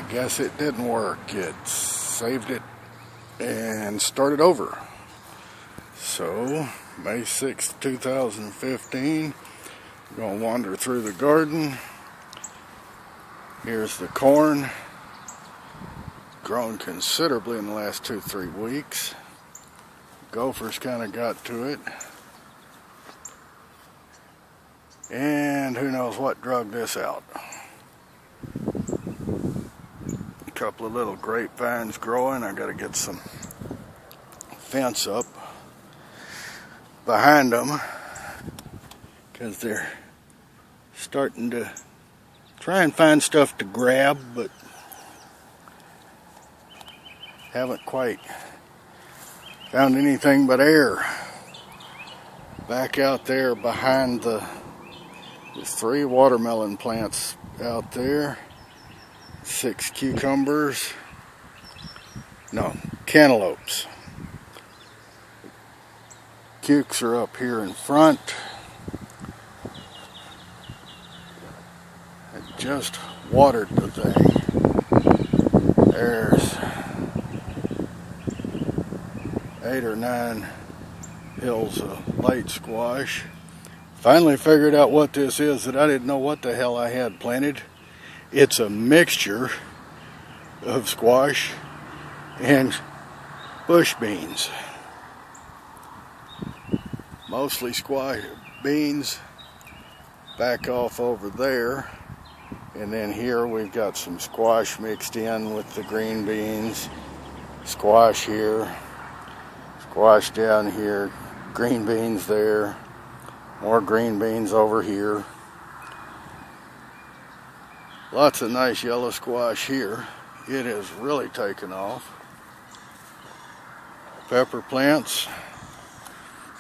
I guess it didn't work. It saved it and started over. So, May 6th, 2015, I'm going to wander through the garden. Here's the corn. Grown considerably in the last 2-3 weeks. Gophers kind of got to it. And who knows what drug this out. A couple of little grapevines growing. I got to get some fence up behind them because they're starting to try and find stuff to grab, but haven't quite found anything but air. Back out there behind there's 3 watermelon plants out there, 6 cucumbers, no, cantaloupes. Cukes are up here in front. I just watered the thing. There's 8 or 9 hills of light squash. Finally figured out what this is that I didn't know what the hell I had planted. It's a mixture of squash and bush beans. Mostly squash beans. Back off over there. And then here we've got some squash mixed in with the green beans. Squash here. Squash down here. Green beans there. More green beans over here. Lots of nice yellow squash here. It has really taken off. Pepper plants,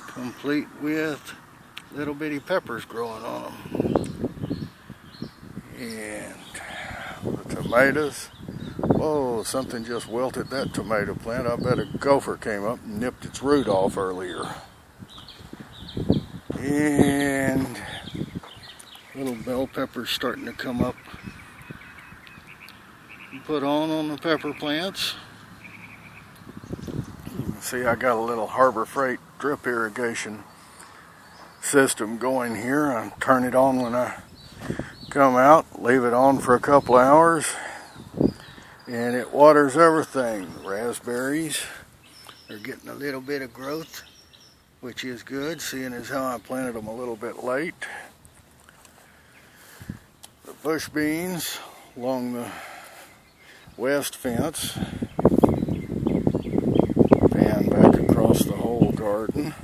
complete with little bitty peppers growing on them. And the tomatoes. Whoa, something just wilted that tomato plant. I bet a gopher came up and nipped its root off earlier. And little bell peppers starting to come up and put on the pepper plants. You can see I got a little Harbor Freight drip irrigation system going here. I turn it on when I come out, leave it on for a couple hours, and it waters everything. Raspberries are getting a little bit of growth, which is good, seeing as how I planted them a little bit late. The bush beans along the west fence, fan back across the whole garden.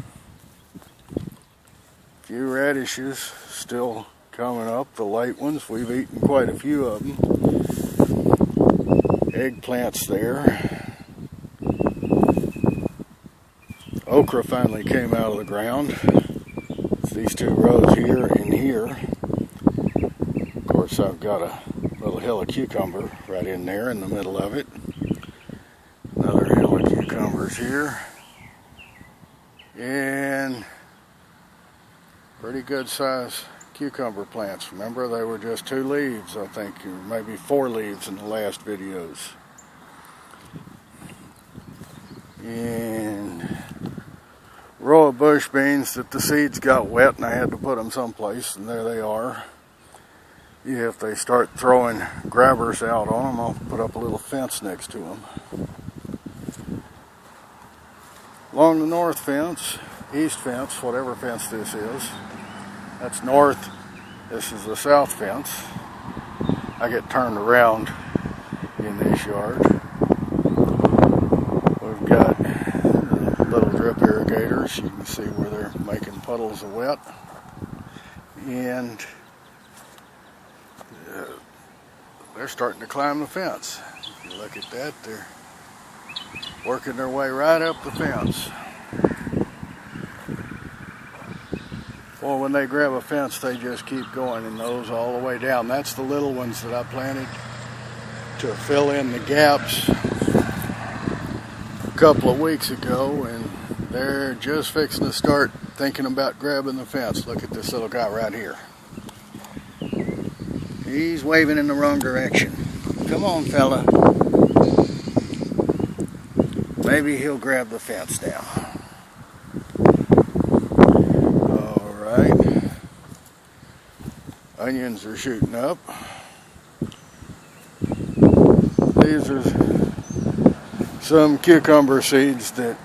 A few radishes still coming up, the light ones. We've eaten quite a few of them. Eggplants there. Okra finally came out of the ground. It's these 2 rows here and here. Of course, I've got a little hill of cucumber right in there in the middle of it. Another hill of cucumbers here. And pretty good size cucumber plants. Remember, they were just 2 leaves, I think, or maybe 4 leaves in the last videos. And row of bush beans that the seeds got wet and I had to put them someplace, and there they are. If they start throwing grabbers out on them, I'll put up a little fence next to them. Along the north fence, east fence, whatever fence this is, that's north, this is the south fence. I get turned around in this yard. We've got little drip irrigators. You can see where they're making puddles of wet. And they're starting to climb the fence. If you look at that, they're working their way right up the fence. Well, when they grab a fence, they just keep going, and those all the way down. That's the little ones that I planted to fill in the gaps a couple of weeks ago, and they're just fixing to start thinking about grabbing the fence. Look at this little guy right here. He's waving in the wrong direction. Come on, fella. Maybe he'll grab the fence now. Alright. Onions are shooting up. These are some cucumber seeds that...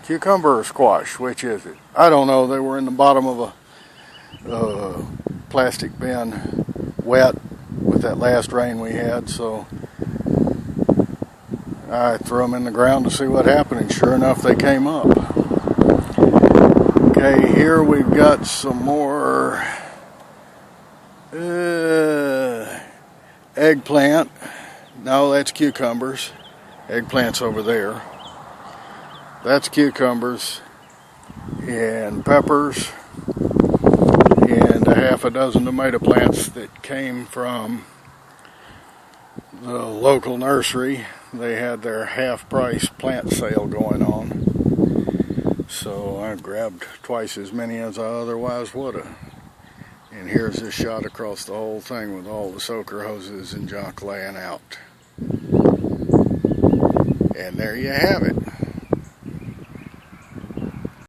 Cucumber or squash, which is it? I don't know. They were in the bottom of a plastic bin, wet with that last rain we had, so I threw them in the ground to see what happened, and sure enough they came up. Okay, here we've got some more eggplant. No, that's cucumbers. Eggplant's over there. That's cucumbers and peppers and a half a dozen tomato plants that came from the local nursery. They had their half-price plant sale going on, so I grabbed twice as many as I otherwise would have. And here's this shot across the whole thing with all the soaker hoses and junk laying out. And there you have it.